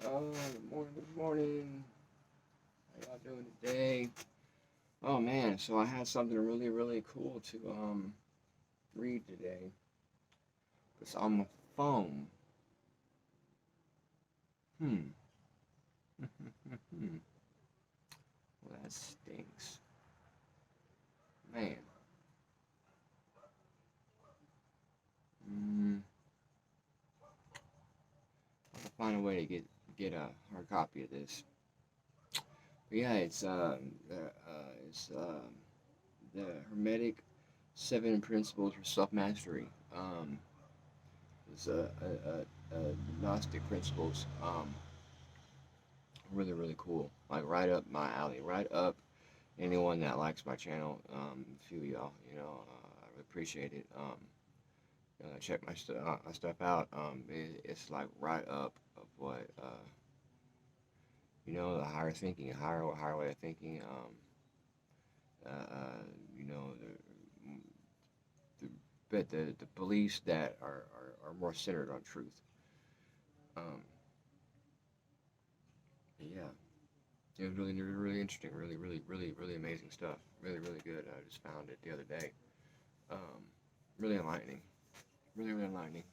Good morning. How y'all doing today? Oh man, so I had something really, really cool to read today. It's on my phone. Hmm. well, that stinks, man. Mm, I'll find a way to get a hard copy of this. But yeah, it's the Hermetic Seven Principles for Self Mastery. It's Gnostic principles. Really, really cool. Like right up my alley. Right up anyone that likes my channel. A few of y'all, I really appreciate it. Check my stuff out. It's like right up of what the higher thinking, higher way of thinking. You know, the, the beliefs that are more centered on truth. Um, yeah, it was really, really interesting. Really, really, really, really amazing stuff. Really, really good. I just found it the other day. Um, really enlightening. Really, really enlightening.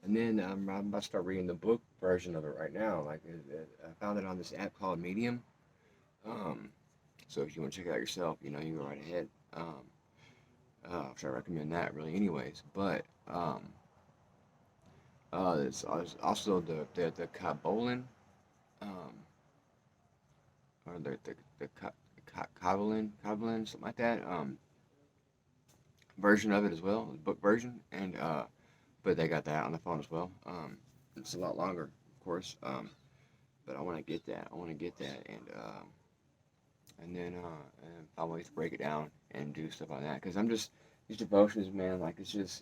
And then I'm about to start reading the book version of it right now. I found it on this app called Medium. Um, so if you want to check it out yourself, you go right ahead. Which I recommend that really, anyways. But it's also the Kabolin, um, or Kabolin, something like that. Version of it as well, the book version, and but they got that on the phone as well. It's a lot longer, of course. But I want to get that. I want to get that, and then and find ways to break it down and do stuff like that. Because I'm just these devotions, man. Like it's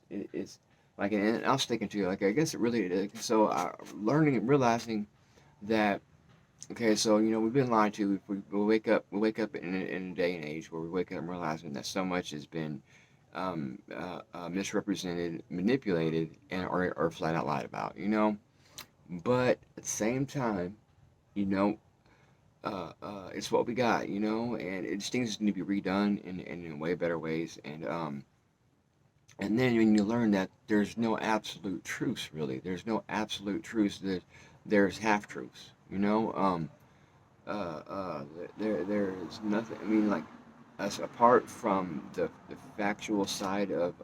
like, and I was thinking too. Like I guess it really. So learning and realizing that. Okay, so we've been lied to. We wake up in a day and age where we wake up and realizing that so much has been misrepresented, manipulated, and or flat out lied about. But at the same time, you know, it's what we got, and it's things need to be redone in way better ways, and then when you learn that there's no absolute truths, really, there's no absolute truths. There's half truths, uh, uh, there's nothing. I mean, like, as apart from the factual side of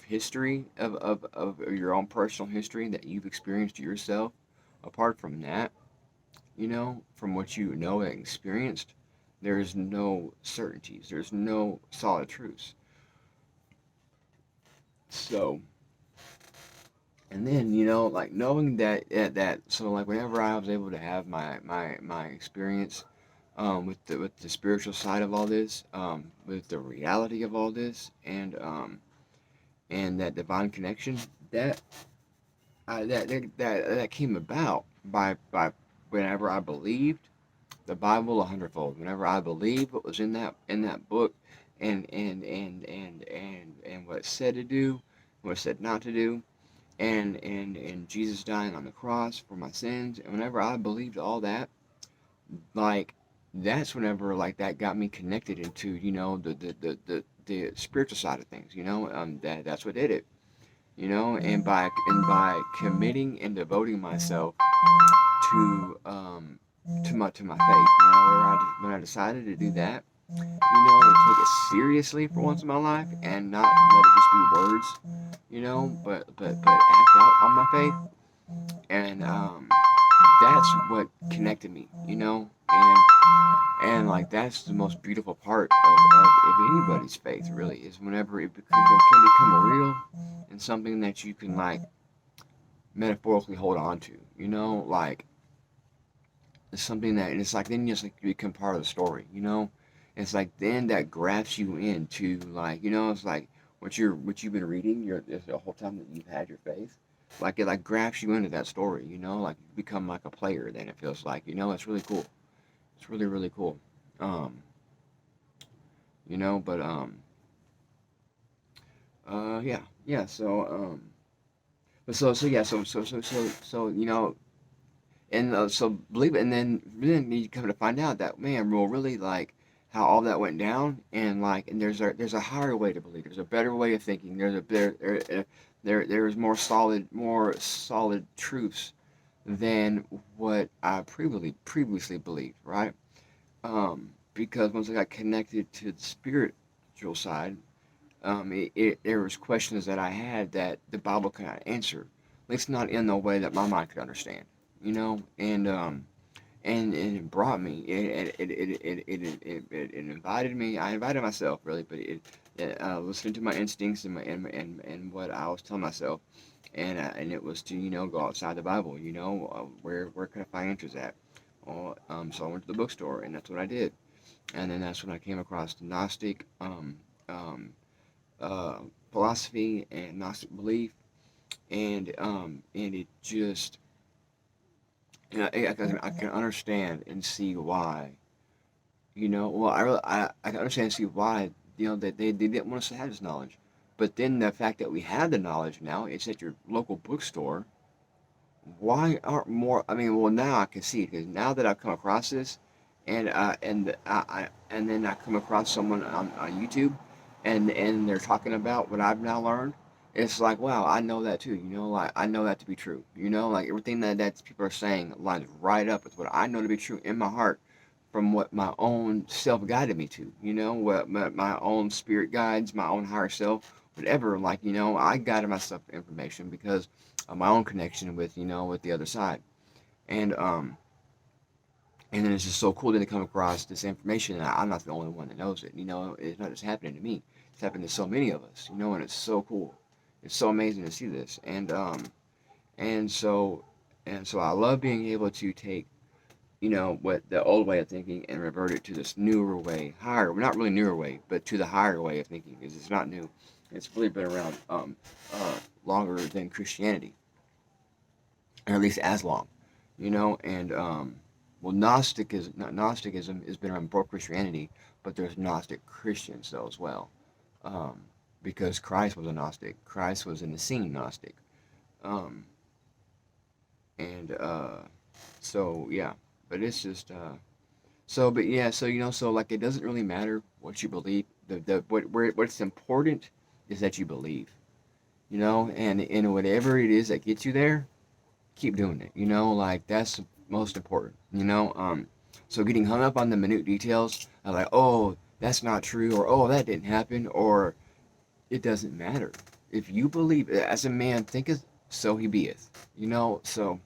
history of your own personal history that you've experienced yourself. Apart from that, from what you know and experienced, there's no certainties. There's no solid truths. So, and then like knowing that so like whenever I was able to have my experience with the spiritual side of all this, with the reality of all this, and that divine connection that that came about by whenever I believed the Bible a hundredfold. Whenever I believed what was in that book, and what it said to do, what it said not to do, and Jesus dying on the cross for my sins, and whenever I believed all that, like that's whenever like that got me connected into the spiritual side of things. That's what did it. And by committing and devoting myself to to my faith. When I decided to do that, to take it seriously for once in my life and not let it just be words, but act out on my faith, and that's what connected me, and like that's the most beautiful part of anybody's faith really is whenever can become real and something that you can like metaphorically hold on to, like it's something that it's like then you just like become part of the story, It's like then that grafts you into like it's like what you've been reading the whole time that you've had your faith, like it like grafts you into that story, like you become like a player. Then it feels like it's really cool. It's really really cool. Um, but yeah. So but so yeah so And so believe it, and then you come to find out that, man, well, really, like, how all that went down, and like, and there's a higher way to believe. There's a better way of thinking. There's more solid truths than what I previously believed, right? Because once I got connected to the spiritual side, there was questions that I had that the Bible cannot answer, at least not in the way that my mind could understand, and it brought me. It invited me. I invited myself, really, but listening to my instincts and what I was telling myself, and it was to go outside the Bible. Where can I find answers at? Well, so I went to the bookstore, and that's what I did. And then that's when I came across the Gnostic um, uh, philosophy and Gnostic belief, and it just, I can understand and see why. Well, I can understand and see why, that they didn't want us to have this knowledge. But then the fact that we have the knowledge now, it's at your local bookstore. Why aren't more? I mean, well, now I can see it, because now that I've come across this, and then I come across someone on YouTube, and they're talking about what I've now learned. It's like, wow, I know that too. Like, I know that to be true. Like, everything that people are saying lines right up with what I know to be true in my heart, from what my own self guided me to. What my own spirit guides, my own higher self, whatever. Like, I guided myself to information because of my own connection with the other side. And um and then it's just so cool to come across this information, and I'm not the only one that knows it. It's not just happening to me, it's happening to so many of us. And it's so cool. It's so amazing to see this. And so I love being able to take what the old way of thinking and revert it to this newer way, higher, well, not really newer way, but to the higher way of thinking, because it's not new. It's really been around longer than Christianity, or at least as long. And well, Gnosticism has been around before Christianity, but there's Gnostic Christians though as well, um, because Christ was a Gnostic. Christ was in the scene Gnostic, um, and so yeah, but it's just but yeah, so like, it doesn't really matter what you believe. What's important is that you believe, and whatever it is that gets you there, keep doing it. Like, that's most important. So getting hung up on the minute details of, like, oh, that's not true, or oh, that didn't happen, or it doesn't matter. If you believe, as a man thinketh, so he beeth. So,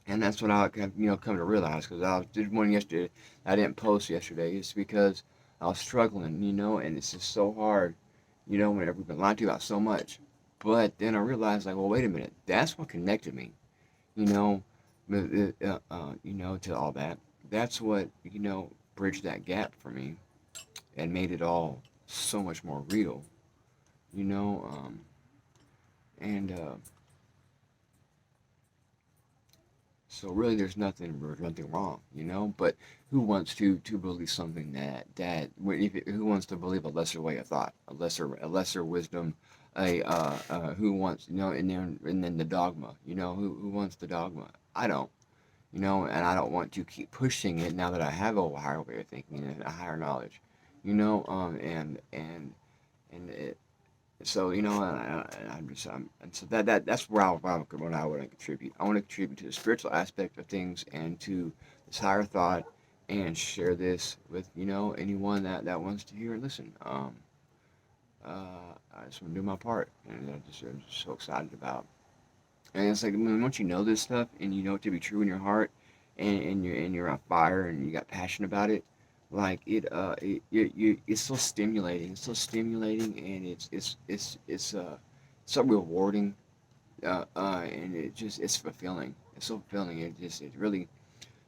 and that's what I have, come to realize, because I did one yesterday. I didn't post yesterday. It's because I was struggling, and it's just so hard, whenever we've been lied to about so much. But then I realized, like, well, wait a minute, that's what connected me, you know, to all that. That's what, bridged that gap for me and made it all so much more real, you know, and so really there's nothing wrong, but who wants to believe something who wants to believe a lesser way of thought, a lesser wisdom, who wants, and then the dogma, who wants the dogma? I don't. And I don't want to keep pushing it now that I have a higher way of thinking and a higher knowledge, and so, and so that's where what I want to contribute. I want to contribute to the spiritual aspect of things and to this higher thought, and share this with anyone that wants to hear and listen. I just want to do my part, and I'm just so excited about. And it's like, once you know this stuff and you know it to be true in your heart, and you're on fire and you got passion about it, like, it's so stimulating. It's so stimulating, and it's so rewarding, and it's fulfilling. It's so fulfilling. It really,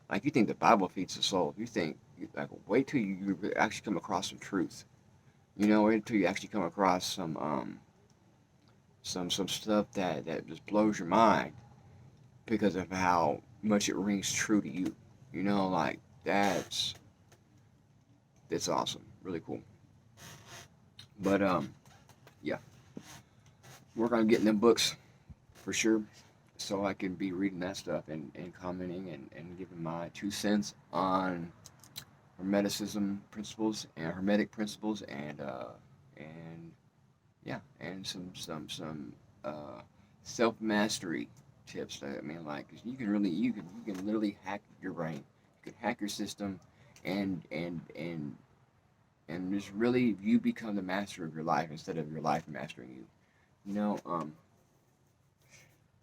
like, you think the Bible feeds the soul. You think, like, wait till you actually come across some truth. Wait till you actually come across some stuff that just blows your mind, because of how much it rings true to you. Like, that's awesome, really cool. But yeah, work on getting them books for sure. so I can be reading that stuff and commenting and giving my 2 cents on Hermeticism principles and Hermetic principles and yeah, and some self mastery tips. I mean, like you can literally hack your brain. You can hack your system, and and and and just really you become the master of your life instead of your life mastering you. You know,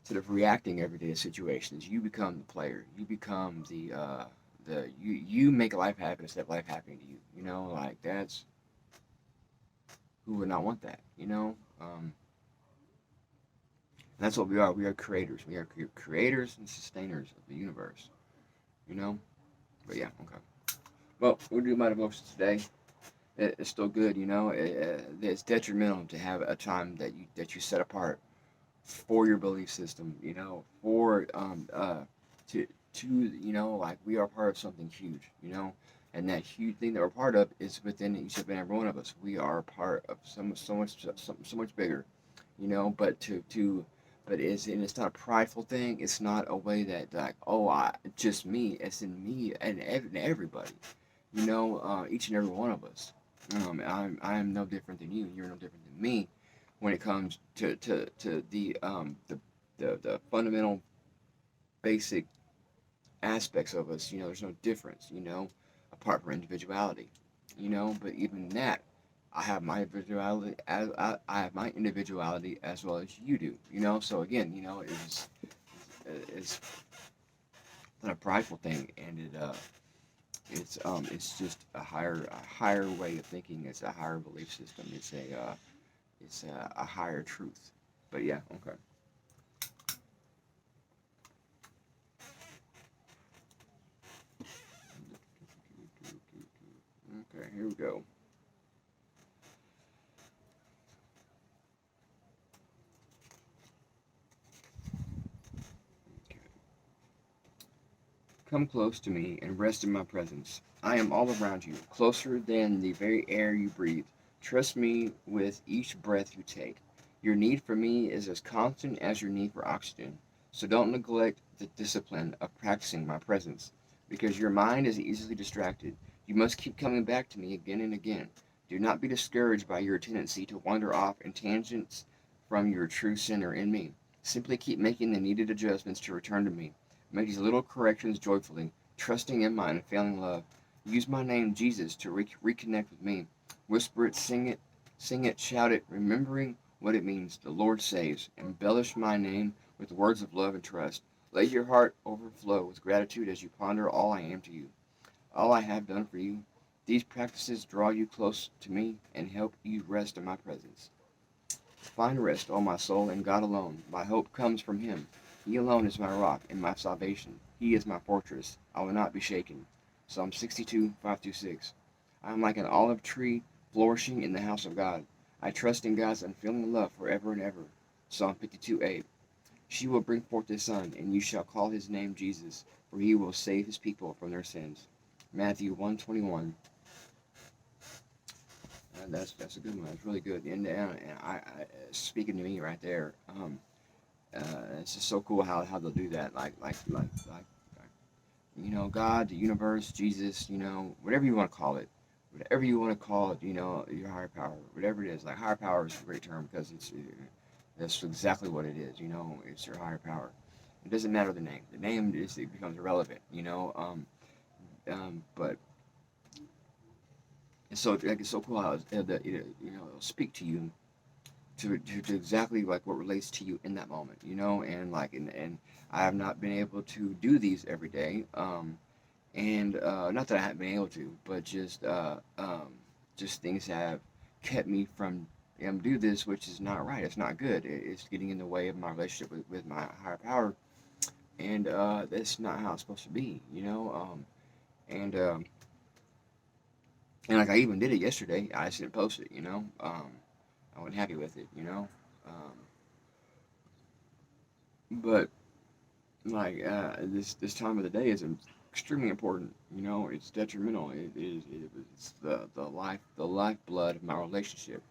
instead of reacting every day to situations, you become the player. You become you make life happen instead of life happening to you. You know, like that's who would not want that. You know, and that's what we are. We are creators. We are creators and sustainers of the universe. You know, but yeah, okay. Well, we're doing my devotions today. It's still good. You know, it's detrimental to have a time that you set apart for your belief system, you know, for to you know, like we are part of something huge, you know, and that huge thing that we're part of is within each and every one of us. We are part of so much bigger, you know. But it's not a prideful thing. It's not a way that like, oh, I just me. It's in me and everybody, you know, each and every one of us. I am no different than you. You're no different than me when it comes to the fundamental basic aspects of us. You know, there's no difference, you know, apart from individuality, you know. But even that, I have my individuality as I have my individuality as well as you do, you know. So again, you know, it's not a prideful thing, and it's just a higher way of thinking. It's a higher belief system. It's a higher truth. But yeah, okay. Okay, here we go. Okay. Come close to me and rest in my presence. I am all around you, closer than the very air you breathe. Trust me with each breath you take. Your need for me is as constant as your need for oxygen. So don't neglect the discipline of practicing my presence, because your mind is easily distracted. You must keep coming back to me again and again. Do not be discouraged by your tendency to wander off in tangents from your true center in me. Simply keep making the needed adjustments to return to me. Make these little corrections joyfully, trusting in my unfailing love. Use my name, Jesus, to reconnect with me. Whisper it, sing it, shout it, remembering what it means. The Lord saves. Embellish my name with words of love and trust. Let your heart overflow with gratitude as you ponder all I am to you, all I have done for you. These practices draw you close to me and help you rest in my presence. Find rest, O my soul, in God alone. My hope comes from Him. He alone is my rock and my salvation. He is my fortress. I will not be shaken. Psalm 62, 5 through 6. I am like an olive tree flourishing in the house of God. I trust in God's unfailing love forever and ever. Psalm 52, 8. She will bring forth a son, and you shall call his name Jesus, for he will save his people from their sins. Matthew 1:21. That's a good one. That's really good. And speaking to me right there. It's just so cool how they'll do that. You know, God, the universe, Jesus, you know, whatever you want to call it, whatever you want to call it, you know, your higher power, whatever it is. Like higher power is a great term because that's exactly what it is. You know, it's your higher power. It doesn't matter the name. The name is it becomes irrelevant. You know, but it's so cool how it'll speak to you to exactly like what relates to you in that moment, you know, and and I have not been able to do these every day, and not that I haven't been able to, but just things have kept me from do this, which is not right. It's not good. It's getting in the way of my relationship with my higher power, and that's not how it's supposed to be, you know. And and like I even did it yesterday. I just didn't post it, you know. I wasn't happy with it, you know. But like this time of the day is extremely important. You know, it's detrimental. It's the lifeblood of my relationship.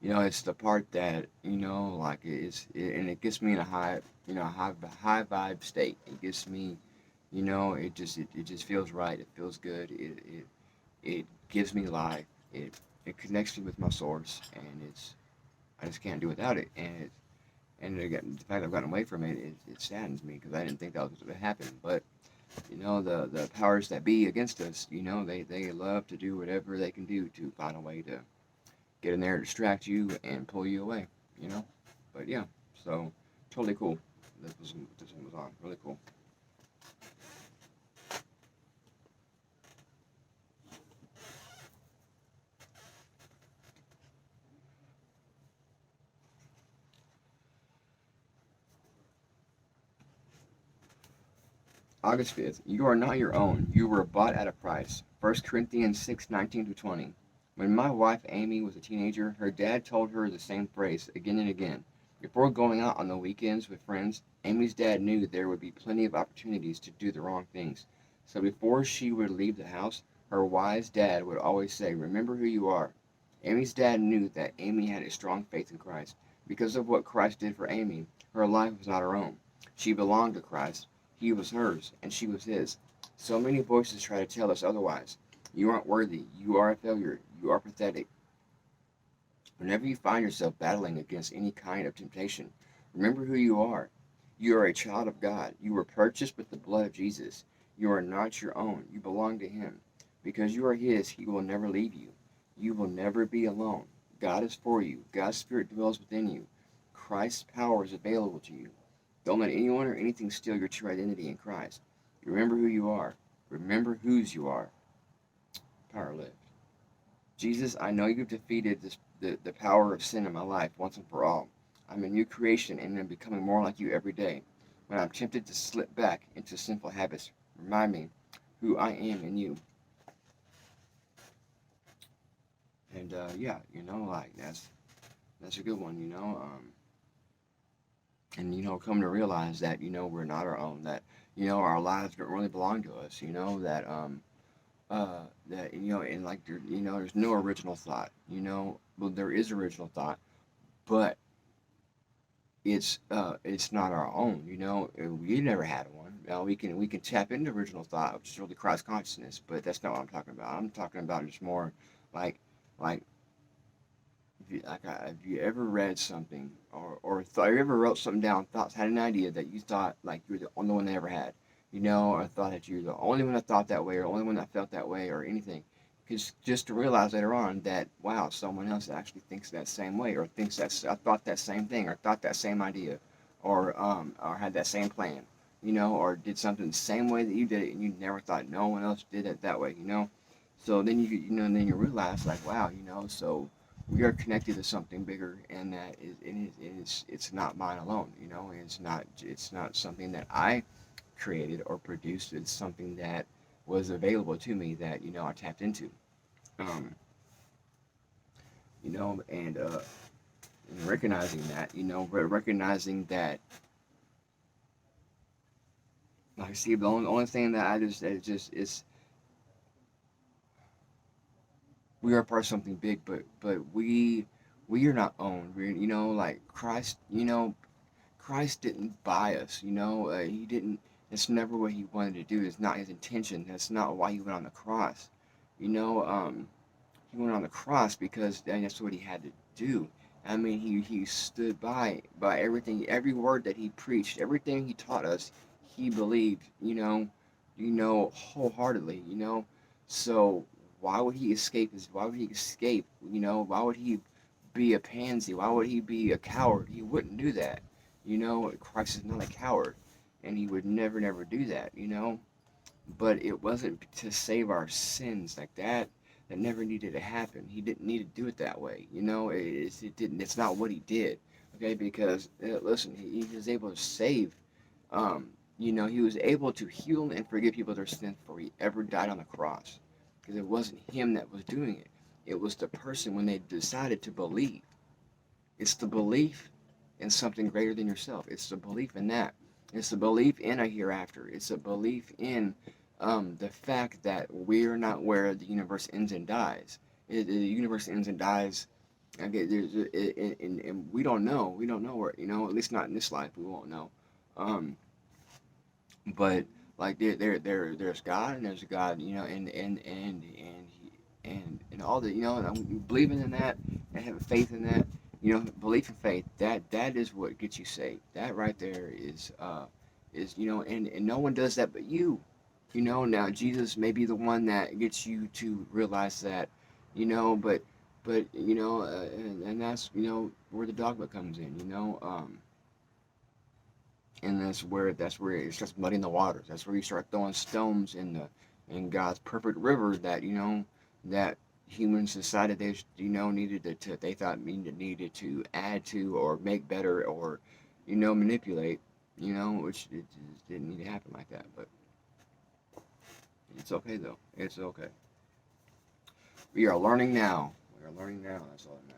It's the part that, like and it gets me in a high vibe state. It gets me, it just feels right. It feels good. It gives me life. It connects me with my source, and I just can't do without it. And again, the fact I've gotten away from it saddens me because I didn't think that was going to happen. But the powers that be against us, they love to do whatever they can do to find a way to get in there, distract you, and pull you away. You know. But yeah, so totally cool. This one was on really cool. August 5th. You are not your own. You were bought at a price. 1 Corinthians 6:19-20. When my wife Amy was a teenager, her dad told her the same phrase again and again. Before going out on the weekends with friends, Amy's dad knew there would be plenty of opportunities to do the wrong things. So before she would leave the house, her wise dad would always say, "Remember who you are." Amy's dad knew that Amy had a strong faith in Christ. Because of what Christ did for Amy, her life was not her own. She belonged to Christ. He was hers, and she was his. So many voices try to tell us otherwise. You aren't worthy. You are a failure. You are pathetic. Whenever you find yourself battling against any kind of temptation, remember who you are. You are a child of God. You were purchased with the blood of Jesus. You are not your own. You belong to Him. Because you are His, He will never leave you. You will never be alone. God is for you. God's Spirit dwells within you. Christ's power is available to you. Don't let anyone or anything steal your true identity in Christ. Remember who you are. Remember whose you are. Power lift. Jesus, I know you've defeated the power of sin in my life once and for all. I'm a new creation and I'm becoming more like you every day. When I'm tempted to slip back into sinful habits, remind me who I am in you. And yeah, like that's a good one. And come to realize that we're not our own. That our lives don't really belong to us. That and like there's no original thought. Well, there is original thought, but it's not our own. We never had one. We can tap into original thought, which is really Christ consciousness, but that's not what I'm talking about. I'm talking about just more like like have you ever read something or you ever wrote something down, thoughts, had an idea that you thought like you were the only one that ever had, or thought that you're the only one that thought that way or the only one that felt that way or anything. Because just to realize later on that, wow, someone else actually thinks that same way or thinks that I thought that same thing or thought that same idea or had that same plan, or did something the same way that you did it and you never thought no one else did it that way. So then then you realize like, wow, so we are connected to something bigger, and that it's not mine alone. It's not something that I created or produced. It's something that was available to me that I tapped into. Um, and recognizing that, recognizing that, like, see, the only thing that I just that just is we are part of something big, but we are not owned. We like Christ. Christ didn't buy us. He didn't. It's never what he wanted to do. It's not his intention. That's not why he went on the cross. You know, he went on the cross because that's what he had to do. I mean, he stood by everything, every word that he preached, everything he taught us. He believed. Wholeheartedly. So why would he escape? Why would he be a pansy? Why would he be a coward? He wouldn't do that. Christ is not a coward, and he would never do that. But it wasn't to save our sins like that. That never needed to happen. He didn't need to do it that way. It didn't. It's not what he did. Okay, because listen, he was able to save. Um, he was able to heal and forgive people their sins before he ever died on the cross. Because it wasn't him that was doing it. It was the person when they decided to believe. It's the belief in something greater than yourself. It's the belief in that. It's the belief in a hereafter. It's a belief in the fact that we're not where the universe ends and dies. The universe ends and dies Okay, and we don't know where, at least not in this life, we won't know. Um, but like there's God and there's a God, and all the, and I'm believing in that and having faith in that, belief and faith, that is what gets you saved. That right there is, and no one does that but you. Now Jesus may be the one that gets you to realize that, but and that's, where the dogma comes in, and that's where it starts muddying the waters. That's where you start throwing stones in God's perfect river that, that humans decided they, needed they thought needed to add to or make better or, manipulate, which it just didn't need to happen like that. But it's okay though. It's okay. We are learning now. We are learning now. That's all that matters.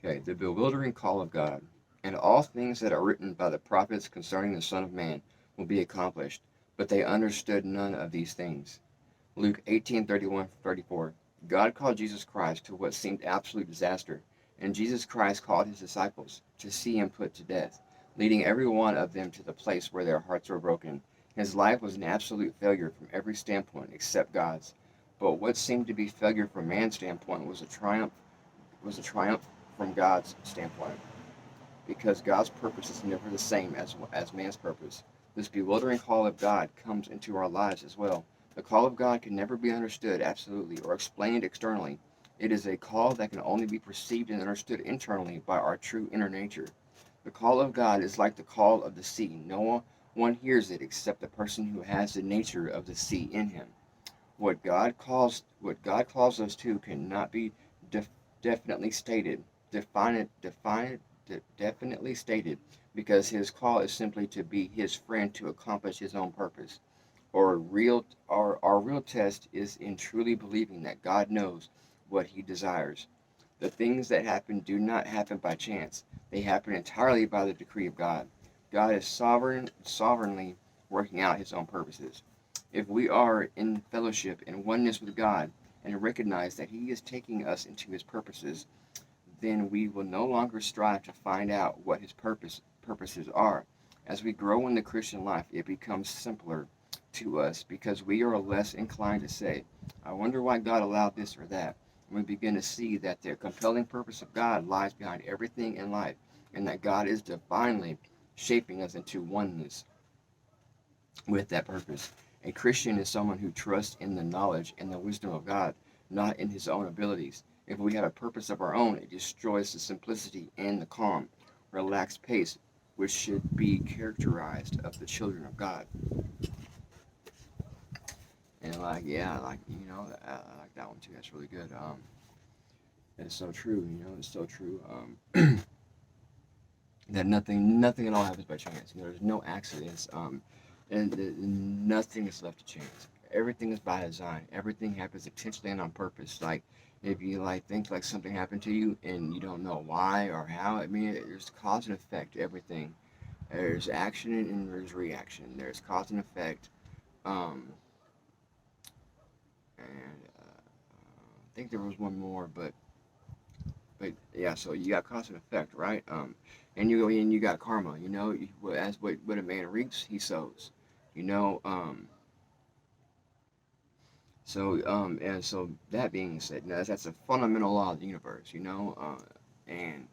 Okay, the bewildering call of God. And all things that are written by the prophets concerning the Son of Man will be accomplished, but they understood none of these things. Luke 18:31-34. God called Jesus Christ to what seemed absolute disaster, and Jesus Christ called his disciples to see him put to death, leading every one of them to the place where their hearts were broken. His life was an absolute failure from every standpoint except God's. But what seemed to be failure from man's standpoint was a triumph from God's standpoint, because God's purpose is never the same as man's purpose. This bewildering call of God comes into our lives as well. The call of God can never be understood absolutely or explained externally. It is a call that can only be perceived and understood internally by our true inner nature. The call of God is like the call of the sea. No one hears it except the person who has the nature of the sea in him. What God calls us to cannot be def- definitely stated. Definitely stated, because his call is simply to be his friend to accomplish his own purpose. Our real test is in truly believing that God knows what he desires. The things that happen do not happen by chance. They happen entirely by the decree of God. God is sovereignly working out his own purposes. If we are in fellowship and oneness with God and recognize that he is taking us into his purposes, then we will no longer strive to find out what his purposes are. As we grow in the Christian life, it becomes simpler to us because we are less inclined to say, I wonder why God allowed this or that. And we begin to see that the compelling purpose of God lies behind everything in life, and that God is divinely shaping us into oneness with that purpose. A Christian is someone who trusts in the knowledge and the wisdom of God, not in his own abilities. If we have a purpose of our own, it destroys the simplicity and the calm, relaxed pace which should be characterized of the children of God. And like, yeah, like, I like that one too. That's really good. It's so true. It's so true. That nothing at all happens by chance. There's no accidents. And nothing is left to chance. Everything is by design. Everything happens intentionally and on purpose. Like, if you like think like something happened to you and you don't know why or how, I mean, there's cause and effect to everything. There's action and there's reaction. There's cause and effect. Um, and I think there was one more, but yeah. So you got cause and effect, right? And you got karma. As what a man reaps, he sows. You know. And so that being said, that's a fundamental law of the universe. And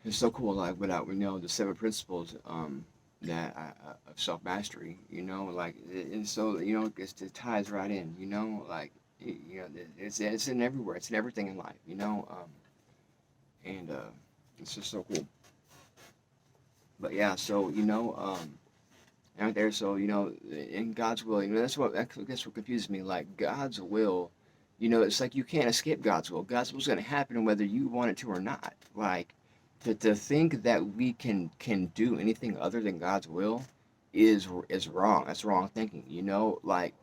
it's so cool. Like without the seven principles of self mastery. Like and so it ties right in. Like it's in everywhere. It's in everything in life. And it's just so cool. But yeah, so out there. So in God's will, that's what confuses me. Like God's will, it's like you can't escape God's will. God's will's going to happen whether you want it to or not. Like To think that we can do anything other than God's will is wrong. That's wrong thinking. Like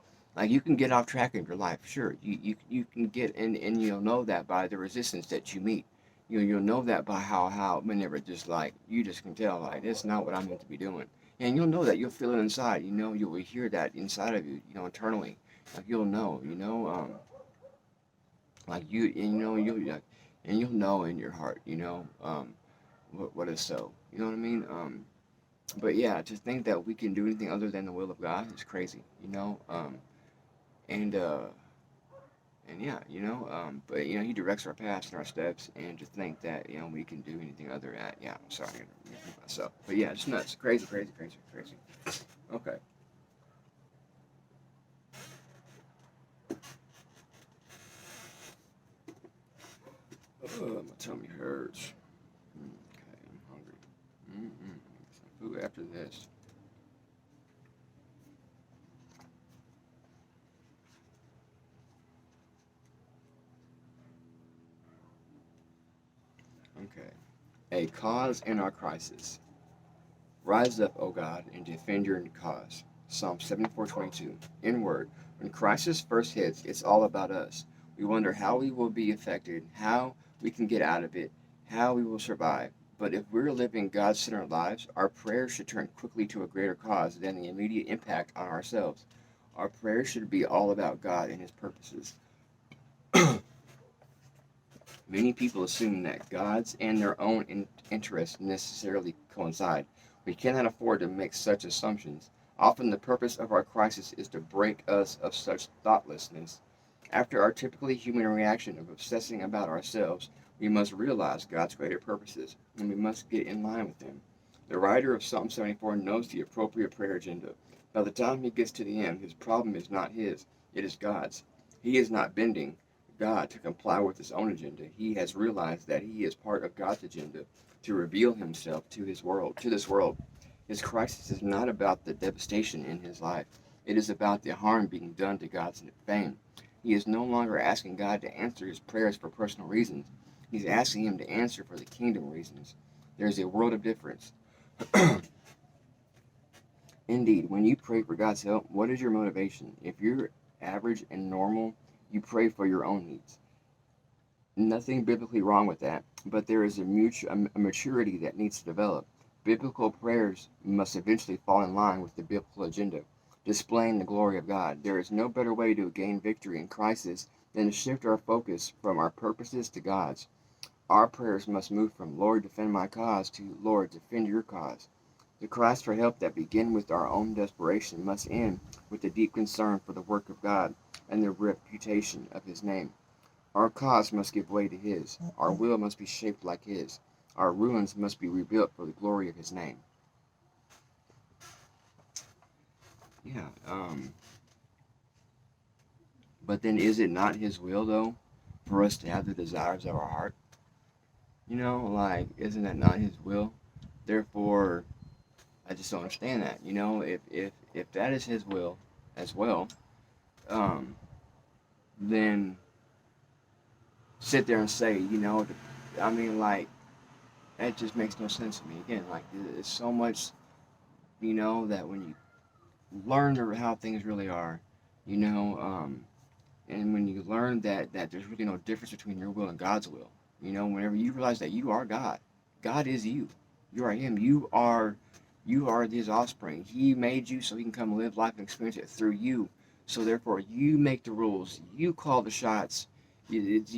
you can get off track in your life. Sure, you can get and you'll know that by the resistance that you meet. You'll know that by how whenever just like you just can tell like it's not what I'm meant to be doing. And you'll know that you'll feel it inside. You'll hear that inside of you. Internally, like you'll know. Like you'll like, and you'll know in your heart. What is so. You know what I mean? But yeah, to think that we can do anything other than the will of God is crazy. And yeah, but He directs our paths and our steps, and to think that we can do anything other than yeah. I'm sorry, I'm gonna repeat myself. But yeah, it's nuts, crazy, crazy, crazy, crazy. Okay. My tummy hurts. Okay, I'm hungry. Get some food after this. Okay. A cause in our crisis. Rise up, O God, and defend your cause. Psalm 74:22. In word, when crisis first hits, it's all about us. We wonder how we will be affected, how we can get out of it, how we will survive. But if we're living God centered lives, our prayers should turn quickly to a greater cause than the immediate impact on ourselves. Our prayers should be all about God and His purposes. Many people assume that God's and their own interests necessarily coincide. We cannot afford to make such assumptions. Often the purpose of our crisis is to break us of such thoughtlessness. After our typically human reaction of obsessing about ourselves, we must realize God's greater purposes, and we must get in line with them. The writer of Psalm 74 knows the appropriate prayer agenda. By the time he gets to the end, his problem is not his, it is God's. He is not bending God to comply with his own agenda. He has realized that he is part of God's agenda to reveal himself to this world. His crisis is not about the devastation in his life. It is about the harm being done to God's fame. He is no longer asking God to answer his prayers for personal reasons. He's asking him to answer for the kingdom reasons. There is a world of difference. Indeed, when you pray for God's help, what is your motivation? If you're average and normal, you pray for your own needs. Nothing biblically wrong with that, but there is a maturity that needs to develop. Biblical prayers must eventually fall in line with the biblical agenda, displaying the glory of God. There is no better way to gain victory in crisis than to shift our focus from our purposes to God's. Our prayers must move from Lord, defend my cause to Lord, defend your cause. The cries for help that begin with our own desperation must end with a deep concern for the work of God and the reputation of his name. Our cause must give way to his. Our will must be shaped like his. Our ruins must be rebuilt for the glory of his name. Yeah, but then is it not his will, though, for us to have the desires of our heart? Like, isn't that not his will? Therefore, I just don't understand that. If that is his will as well, um, then sit there and say, I mean, like, that just makes no sense to me. Again, like, it's so much, that when you learn how things really are, you know, um, and when you learn that there's really no difference between your will and God's will, whenever you realize that you are God, God is you, you are Him, you are His offspring. He made you so He can come live life and experience it through you. So therefore, you make the rules, you call the shots. It's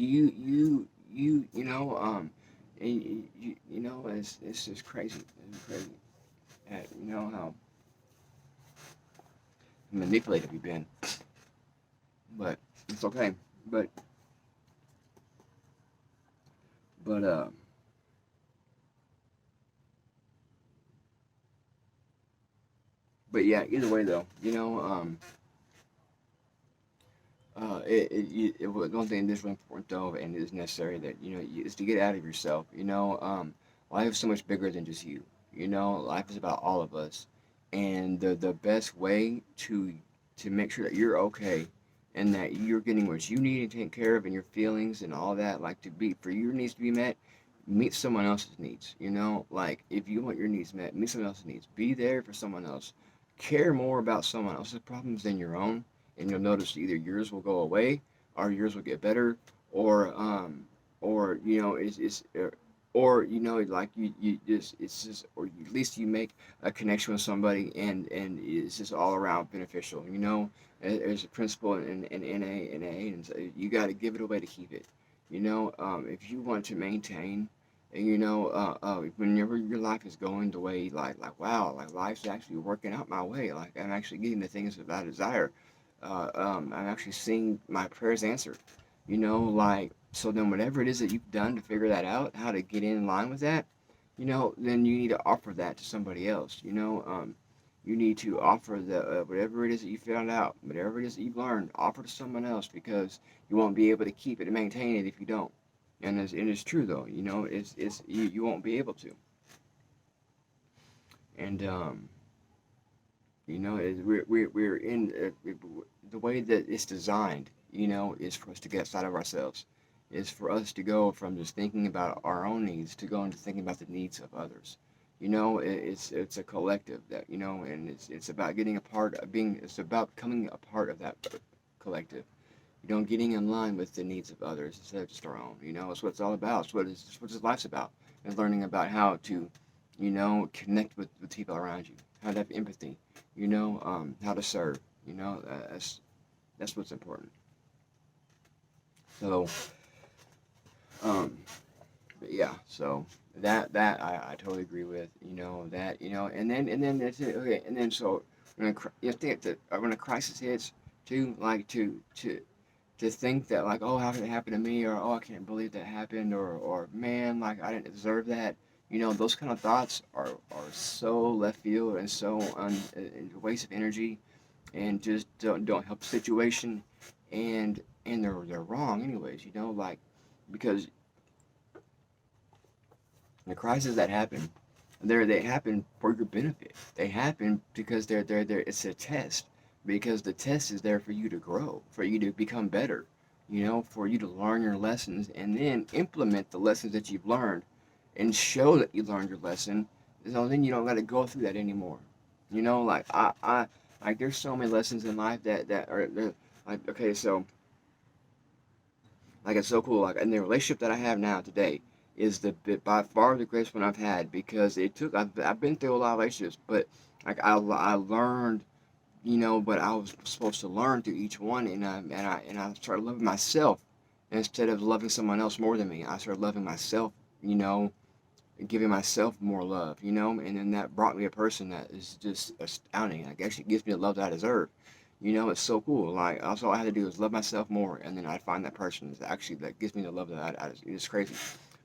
it's just crazy. It's crazy. How manipulative we've been, but it's okay. But but uh but yeah. Either way, though, one thing that's really important though, and is necessary that is to get out of yourself. Life is so much bigger than just you. Life is about all of us, and the best way to make sure that you're okay and that you're getting what you need and taken care of, and your feelings and all that, like to be for your needs to be met. meet someone else's needs. You know, like if you want your needs met, meet someone else's needs. Be there for someone else. Care more about someone else's problems than your own, and you'll notice either yours will go away, or yours will get better, or or you know, it's or you know, like you just it's just, or at least you make a connection with somebody, and it's just all around beneficial. You know, there's a principle in NA, and so you got to give it away to keep it. You know, if you want to maintain, and you know, whenever your life is going the way, like wow, like life's actually working out my way. Like I'm actually getting the things that I desire. I'm actually seeing my prayers answered. You know, like so. Then whatever it is that you've done to figure that out, how to get in line with that, you know, then you need to offer that to somebody else. You know, you need to offer the whatever it is that you found out, whatever it is that you've learned, offer to someone else because you won't be able to keep it and maintain it if you don't. And it's true though, you know, it's you won't be able to. And you know, we're in the way that it's designed. You know, is for us to get outside of ourselves. Is for us to go from just thinking about our own needs to go into thinking about the needs of others. You know, it's a collective that you know, and it's about getting a part of being. It's about becoming a part of that collective. You know, getting in line with the needs of others instead of just our own. You know, it's what it's all about. It's what this life's about. And learning about how to, you know, connect with people around you, how to have empathy, you know, how to serve. You know, that's what's important. So, um, but yeah, so that I totally agree with. You know that you know, and then that's it. Okay, and then so you think that when a crisis hits, too, like to think that like oh how did it happen to me or oh I can't believe that happened or man like I didn't deserve that, you know, those kind of thoughts are so left field and so waste of energy and just don't help the situation, and they're wrong anyways, you know, like because the crises that happen they happen for your benefit. They happen because they're it's a test, because the test is there for you to grow, for you to become better, you know, for you to learn your lessons and then implement the lessons that you've learned and show that you learned your lesson. So then you don't got to go through that anymore. You know, like I like there's so many lessons in life that are like okay, so like it's so cool. Like in the relationship that I have now today is by far the greatest one I've had because I've been through a lot of relationships, but like I learned, you know, what I was supposed to learn through each one, and I started loving myself instead of loving someone else more than me. I started loving myself, you know, giving myself more love, you know, and then that brought me a person that is just astounding. Like actually gives me the love that I deserve. You know, it's so cool. Like also all I had to do is love myself more, and then I'd find that person that actually that gives me the love that it's crazy,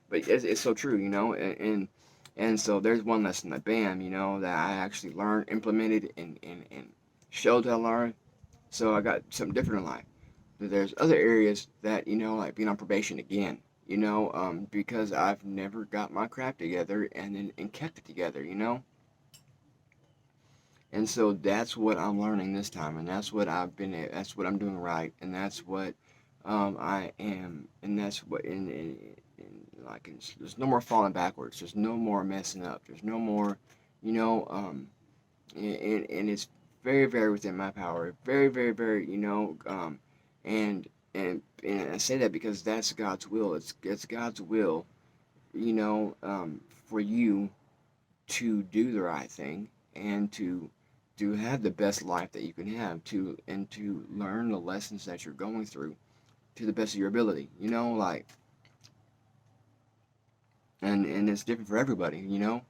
but it's so true, you know, and so there's one lesson that bam, you know, that I actually learned, implemented, and showed that I learned. So I got something different in life. There's other areas that you know, like being on probation again, you know, because I've never got my crap together and kept it together, you know, and so that's what I'm learning this time, and that's what I'm doing right, and that's what I am, and that's what like there's no more falling backwards, there's no more messing up, there's no more, you know, and it's very within my power, very you know, and and I say that because that's God's will. It's God's will, you know, for you to do the right thing and to have the best life that you can have and to learn the lessons that you're going through to the best of your ability, you know, like and it's different for everybody, you know,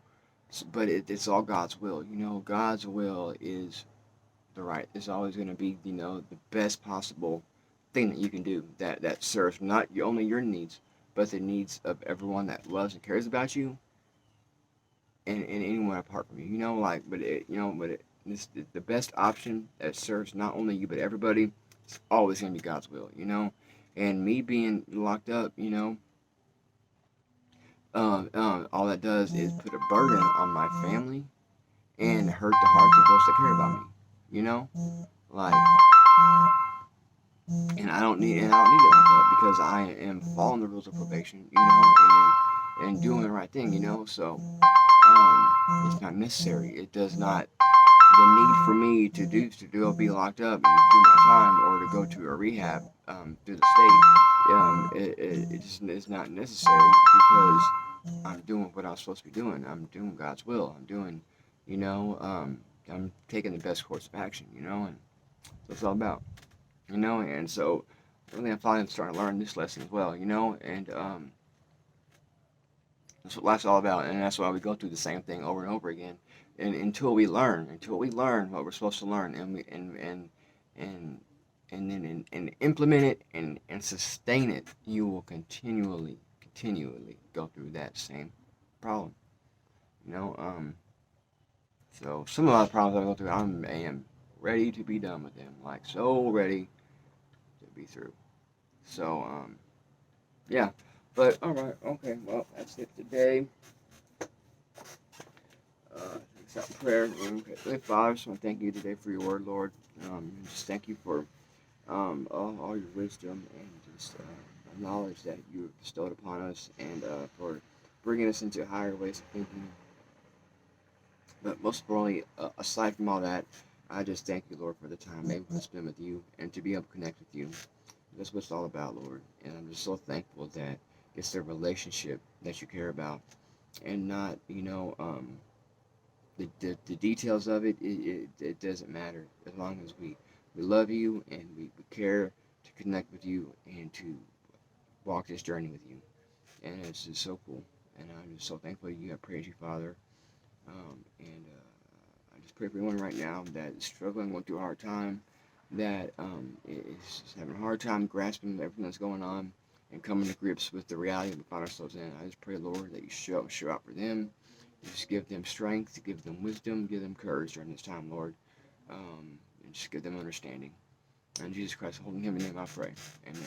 but it's all God's will, you know. God's will is the right, it's always going to be, you know, the best possible thing that you can do that serves not only your needs but the needs of everyone that loves and cares about you, and anyone apart from you, you know, like, but it, you know, but this the best option that serves not only you but everybody. It's always gonna be God's will, you know. And me being locked up, you know, all that does is put a burden on my family and hurt the hearts of those that care about me, you know, like, and I don't need it locked up because I am following the rules of probation, you know, and doing the right thing, you know. So it's not necessary. It does not. The need for me to do be locked up and do my time or to go to a rehab through the state, it just is not necessary because I'm doing what I'm supposed to be doing. I'm doing God's will. I'm doing, you know, I'm taking the best course of action, you know, and that's what it's all about, you know. And so really, I'm finally starting to learn this lesson as well, you know, and that's what life's all about, and that's why we go through the same thing over and over again, and until we learn what we're supposed to learn, and we and and implement it and sustain it, you will continually go through that same problem. You know, so some of the problems I go through, I am ready to be done with them, like so ready to be through. So yeah, but all right, okay, well that's it today. Thanks out in prayer. Okay. Father, I just want to thank you today for your word, Lord. Just thank you for all your wisdom and just knowledge that you have bestowed upon us, and for bringing us into higher ways of thinking. But most importantly, aside from all that, I just thank you, Lord, for the time I'm able to spend with you and to be able to connect with you. That's what it's all about, Lord. And I'm just so thankful that it's the relationship that you care about, and not, the details of it doesn't matter as long as we love you and we care to connect with you and to walk this journey with you. And it's just so cool. And I'm just so thankful you. I praise you, Father. And I just pray for everyone right now that is struggling, going through a hard time, that is having a hard time grasping everything that's going on and coming to grips with the reality we find ourselves in. I just pray, Lord, that you show out for them. Just give them strength, give them wisdom, give them courage during this time, Lord, and just give them understanding. In Jesus Christ, holding him in name, I pray. Amen.